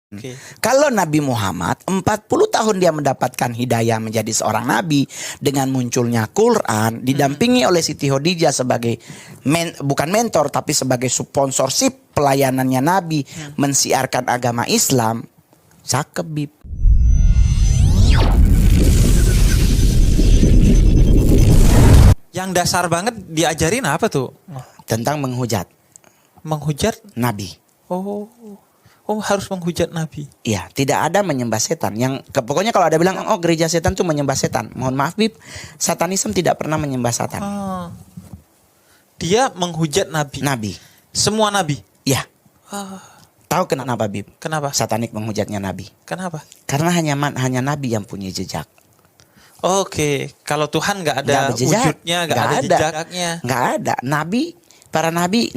Okay. Kalau Nabi Muhammad 40 tahun dia mendapatkan hidayah menjadi seorang nabi dengan munculnya Quran, didampingi oleh Siti Khadijah sebagai bukan mentor tapi sebagai sponsorship pelayanannya Nabi mensiarkan agama Islam. Cakep, Bib. Yang dasar banget diajarin apa tuh? Tentang menghujat Nabi. Oh, harus menghujat Nabi. Iya, tidak ada menyembah setan. Pokoknya kalau ada bilang, oh gereja setan tuh menyembah setan. Mohon maaf, Bib, satanisme tidak pernah menyembah setan. Dia menghujat Nabi. Nabi. Semua Nabi. Iya. Tahu kenapa, Bib? Kenapa? Satanik menghujatnya Nabi. Kenapa? Karena hanya Nabi yang punya jejak. Oke, kalau Tuhan nggak ada wujudnya, nggak ada jejaknya. Nggak ada. Para nabi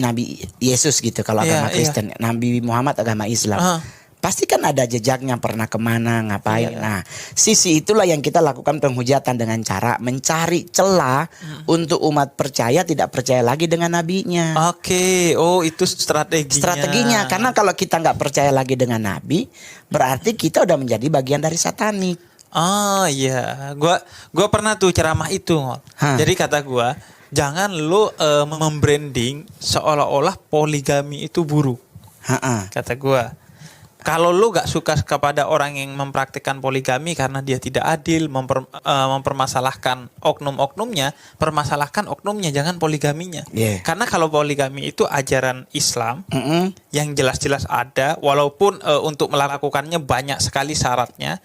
Yesus gitu kalau agama Kristen, Nabi Muhammad agama Islam. Pasti kan ada jejaknya, pernah kemana, ngapain. Nah, sisi itulah yang kita lakukan penghujatan dengan cara mencari celah untuk umat percaya tidak percaya lagi dengan nabinya. Oke, itu strateginya. Strateginya, karena kalau kita nggak percaya lagi dengan nabi, berarti kita udah menjadi bagian dari satanik. Iya, gua pernah tuh ceramah itu. Jadi kata gua, jangan lo membranding seolah-olah poligami itu buruk. Kata gua, kalau lo gak suka kepada orang yang mempraktikkan poligami karena dia tidak adil, mempermasalahkan oknum-oknumnya, permasalahkan oknumnya, jangan poligaminya. Karena kalau poligami itu ajaran Islam yang jelas-jelas ada, walaupun untuk melakukannya banyak sekali syaratnya.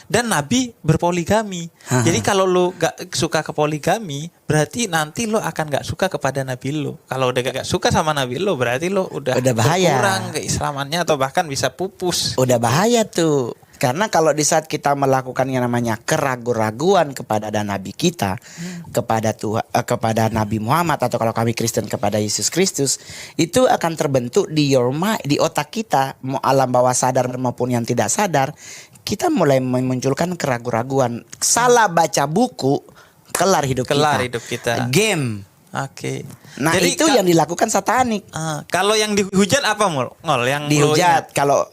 Dan Nabi berpoligami. Jadi kalau lo gak suka ke poligami, berarti nanti lo akan gak suka kepada Nabi lo. Kalau udah gak suka sama Nabi lo, berarti lo udah bahaya. Berkurang keislamannya atau bahkan bisa pupus. Udah bahaya tuh. Karena kalau di saat kita melakukan yang namanya keraguan-raguan kepada Nabi kita, kepada Nabi Muhammad, atau kalau kami Kristen kepada Yesus Kristus, itu akan terbentuk di di otak kita, mau alam bawah sadar maupun yang tidak sadar, kita mulai memunculkan keraguan-raguan. Salah baca buku, kelar hidup kita. Game. Oke. Nah, jadi itu yang dilakukan satanik. Kalau yang dihujat apa, Ngol? Yang dihujat kalau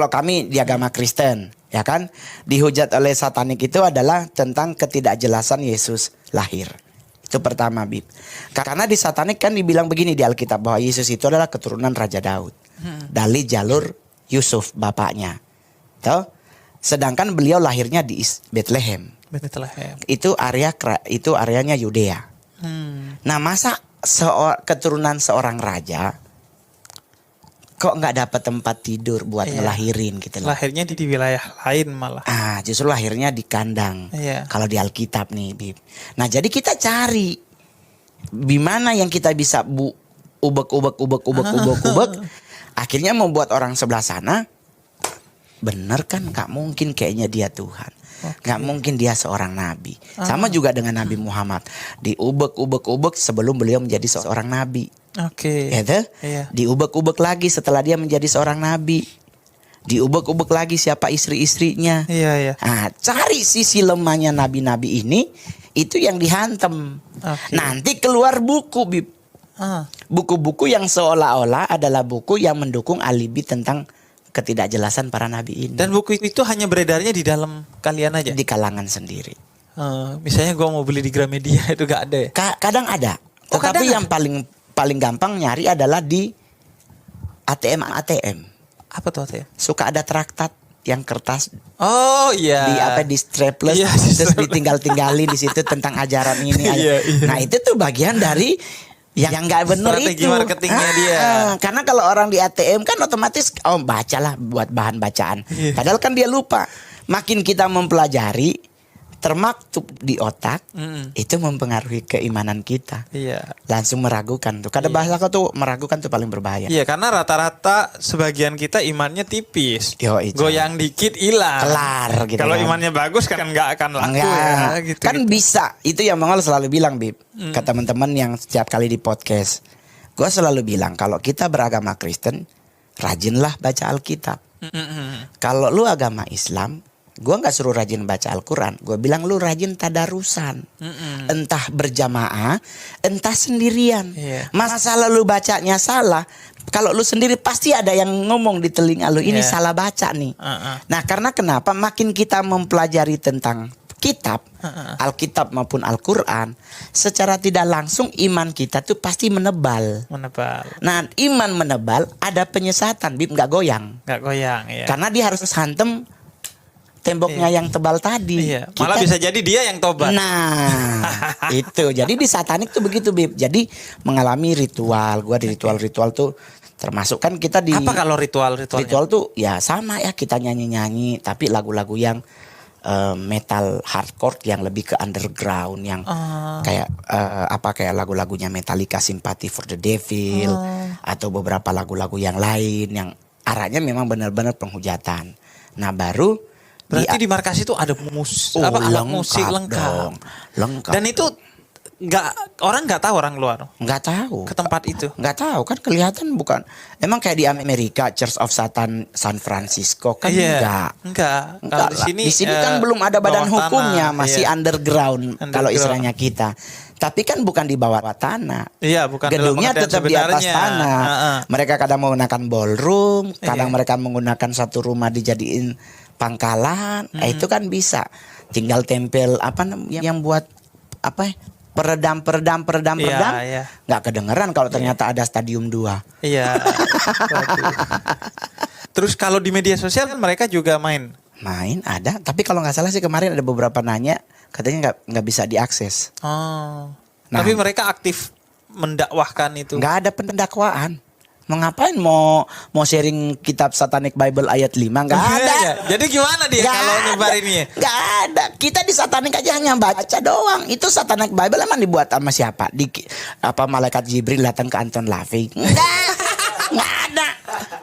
kami di agama Kristen, ya kan, dihujat oleh satanik itu adalah tentang ketidakjelasan Yesus lahir. Itu pertama, Bib. Karena di satanik kan dibilang begini di Alkitab, bahwa Yesus itu adalah keturunan Raja Daud dari jalur Yusuf bapaknya. Tuh. Sedangkan beliau lahirnya di Bethlehem. Itu areanya Yudea. Nah, masa keturunan seorang raja kok nggak dapat tempat tidur buat ngelahirin gitu loh. Lahirnya di wilayah lain malah. Justru lahirnya di kandang. Kalau di Alkitab nih, Bib. Nah, jadi kita cari gimana yang kita bisa ubek. Akhirnya membuat orang sebelah sana, bener kan, nggak mungkin kayaknya dia Tuhan. Nggak mungkin dia seorang nabi. Sama juga dengan Nabi Muhammad. Diubek sebelum beliau menjadi seorang nabi. Diubek lagi setelah dia menjadi seorang nabi. Diubek lagi siapa istri-istrinya. Nah, cari sisi lemahnya nabi-nabi ini, itu yang dihantam. Nanti keluar buku, Bib. Buku-buku yang seolah-olah adalah buku yang mendukung alibi tentang ketidakjelasan para nabi ini. Dan buku itu hanya beredarnya di dalam kalian aja? Di kalangan sendiri. Misalnya gue mau beli di Gramedia itu gak ada ya? Kadang ada. Tetapi yang paling gampang nyari adalah di ATM. Apa tuh ATM? Suka ada traktat yang kertas. Di strapless, terus ditinggal-tinggalin di situ tentang ajaran ini. Nah, itu tuh bagian dari yang nggak benar itu. Strategi marketingnya dia. Karena kalau orang di ATM kan otomatis bacalah buat bahan bacaan. Padahal kan dia lupa. Makin kita mempelajari, termaktub di otak, itu mempengaruhi keimanan kita. Langsung meragukan tuh. Kadang bahasa kau tuh meragukan tuh paling berbahaya. Karena rata-rata sebagian kita imannya tipis. Goyang dikit hilang. Kelar gitu. Kalau imannya bagus kan nggak akan laku gitu. Kan bisa. Itu yang Mongol selalu bilang, Bib. Ke teman-teman yang setiap kali di podcast. Gue selalu bilang, kalau kita beragama Kristen, rajinlah baca Alkitab. Kalau lu agama Islam, Gue nggak suruh rajin baca Al-Quran. Gue bilang lu rajin tadarusan. Entah berjamaah, entah sendirian. Masalah lu bacanya salah. Kalau lu sendiri pasti ada yang ngomong di telinga lu, ini salah baca nih. Nah karena kenapa makin kita mempelajari tentang kitab, Alkitab maupun Al-Quran, secara tidak langsung iman kita tuh pasti menebal. Nah iman menebal ada penyesatan, Bib, nggak goyang. Ya. Karena dia harus hantem temboknya yang tebal tadi. Malah bisa jadi dia yang tobat. Nah itu. Jadi di satanik tuh begitu, Bib. Jadi mengalami ritual. Gua di ritual-ritual tuh termasuk kan kita di. Apa kalau ritual-ritualnya? Ritual tuh ya sama ya, kita nyanyi-nyanyi tapi lagu-lagu yang metal hardcore yang lebih ke underground, yang kayak kayak lagu-lagunya Metallica, Sympathy for the Devil, atau beberapa lagu-lagu yang lain yang arahnya memang benar-benar penghujatan. Nah baru berarti di markas itu ada alat musik lengkap. Dan itu orang nggak tahu, orang luar nggak tahu ke tempat itu, nggak tahu kan, kelihatan bukan. Emang kayak di Amerika Church of Satan San Francisco kan enggak. Kalau di sini kan belum ada badan hukumnya, masih underground kalau istilahnya kita. Tapi kan bukan di bawah tanah. Bukan. Gedungnya tetap di atas tanah. Mereka kadang menggunakan ballroom, kadang mereka menggunakan satu rumah dijadiin pangkalan. Itu kan bisa. Tinggal tempel yang buat peredam nggak kedengeran kalau ternyata ada stadium 2. Terus kalau di media sosial kan mereka juga main ada, tapi kalau nggak salah sih kemarin ada beberapa nanya katanya nggak bisa diakses. Tapi mereka aktif mendakwahkan itu. Nggak ada pendakwaan. Mau ngapain, mau sharing kitab Satanic Bible ayat 5? Nggak ada. Jadi gimana dia kalau nyebar ini? Nggak ada. Kita di Satanic aja hanya baca doang. Itu Satanic Bible emang dibuat sama siapa? Malaikat Jibril datang ke Anton LaVey? Nggak ada.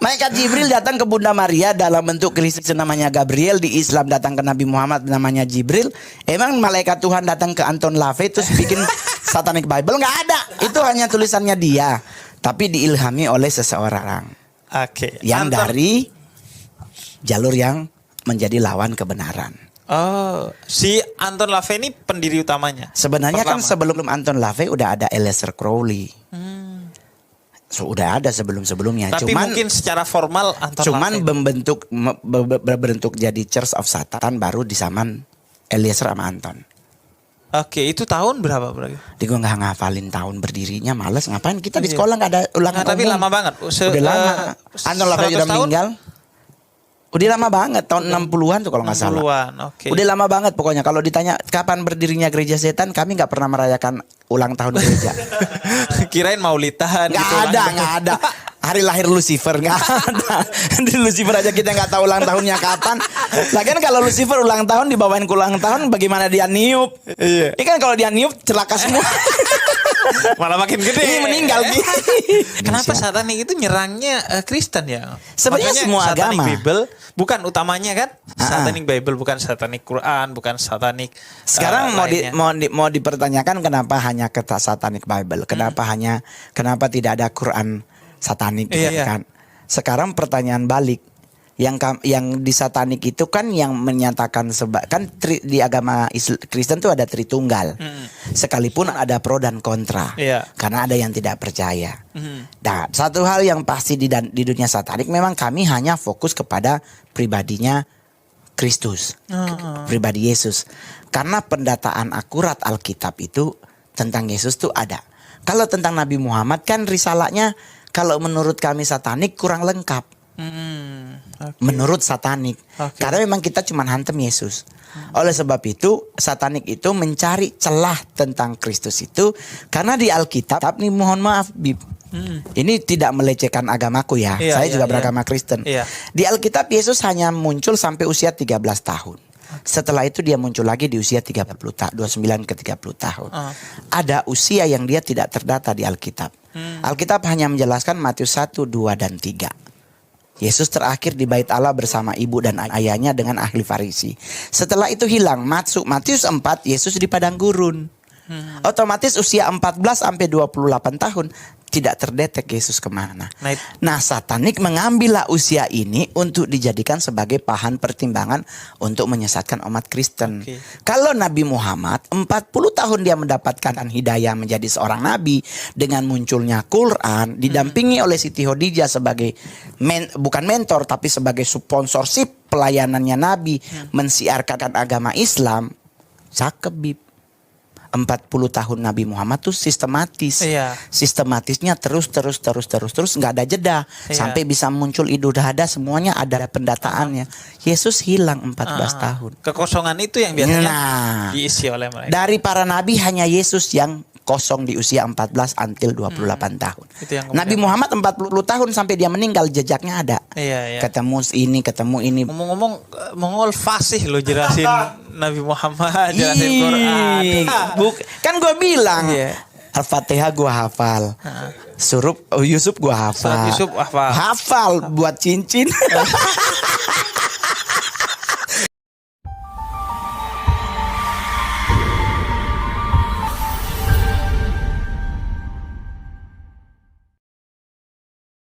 Malaikat Jibril datang ke Bunda Maria dalam bentuk Kristus namanya Gabriel. Di Islam datang ke Nabi Muhammad namanya Jibril. Emang malaikat Tuhan datang ke Anton LaVey terus bikin Satanic Bible? Nggak ada. Itu hanya tulisannya dia. Tapi diilhami oleh seseorang. Yang dari jalur yang menjadi lawan kebenaran. Si Anton LaVey ini pendiri utamanya. Sebenarnya kan sebelum Anton LaVey udah ada Aleister Crowley. Udah ada sebelum-sebelumnya. Tapi mungkin secara formal Anton LaVey berbentuk jadi Church of Satan baru di zaman Aleister sama Anton. Itu tahun berapa berarti? Gue nggak ngafalin tahun berdirinya, males. Ngapain kita di sekolah nggak ada ulangan tapi lama banget. Udah lama. Anton LaVey udah meninggal. Udah lama banget, tahun 60-an tuh kalau nggak salah. Udah lama banget pokoknya. Kalau ditanya kapan berdirinya gereja setan, kami nggak pernah merayakan ulang tahun gereja. Kirain maulidahan. Nggak ada. Hari lahir Lucifer nggak ada. Di Lucifer aja kita nggak tahu ulang tahunnya kapan. Lagian kalau Lucifer ulang tahun dibawain ke ulang tahun, bagaimana dia niup? Ini kan kalau dia niup celaka semua. Malah makin gede. Ini meninggal. Kenapa Satanik itu nyerangnya Kristen ya? Sebenarnya semua agama. Satanic Bible bukan utamanya kan? Satanic Bible bukan Satanic Quran, bukan Satanic. Sekarang mau dipertanyakan kenapa hanya kata Satanic Bible? Kenapa tidak ada Quran Satanik kan? Sekarang pertanyaan balik. Yang di Satanik itu kan yang menyatakan di agama Kristen tuh ada Tritunggal. Sekalipun ada pro dan kontra. Karena ada yang tidak percaya. Nah, satu hal yang pasti di dunia Satanik memang kami hanya fokus kepada pribadinya Kristus. Pribadi Yesus. Karena pendataan akurat Alkitab itu tentang Yesus tuh ada. Kalau tentang Nabi Muhammad kan risalahnya kalau menurut kami Satanik kurang lengkap. Menurut Satanik. Karena memang kita cuma hantem Yesus. Oleh sebab itu Satanik itu mencari celah tentang Kristus itu. Karena di Alkitab, nih mohon maaf Bib, ini tidak melecehkan agamaku ya. Saya juga beragama Kristen. Di Alkitab Yesus hanya muncul sampai usia 13 tahun. Setelah itu dia muncul lagi di usia 30 tahun, 29 ke 30 tahun. Ada usia yang dia tidak terdata di Alkitab. Alkitab hanya menjelaskan Matius 1, 2, dan 3. Yesus terakhir di bait Allah bersama ibu dan ayahnya dengan ahli Farisi. Setelah itu hilang. Matius 4, Yesus di padang gurun. Otomatis usia 14 sampai 28 tahun tidak terdetek Yesus kemana. Nah, satanik mengambillah usia ini untuk dijadikan sebagai bahan pertimbangan untuk menyesatkan umat Kristen. Kalau Nabi Muhammad 40 tahun dia mendapatkan hidayah menjadi seorang nabi dengan munculnya Quran, didampingi oleh Siti Khadijah sebagai bukan mentor tapi sebagai sponsorship pelayanannya Nabi mensiarkan agama Islam. Cakep, Bib. 40 tahun Nabi Muhammad tuh sistematis. Sistematisnya terus nggak ada jeda sampai bisa muncul Idul Adha, semuanya ada pendataannya. Yesus hilang 14 tahun. Kekosongan itu yang biasanya diisi oleh mereka. Dari para nabi hanya Yesus yang kosong di usia 14 until 28 tahun. Nabi Muhammad 40 tahun sampai dia meninggal jejaknya ada. Ketemu ini. Ngomong-ngomong Mongol fasih lo jelasin Nabi Muhammad, jelasin Quran. Kan gue bilang Al-Fatihah gue hafal. Yusuf gue hafal. Yusuf hafal. Hafal buat cincin.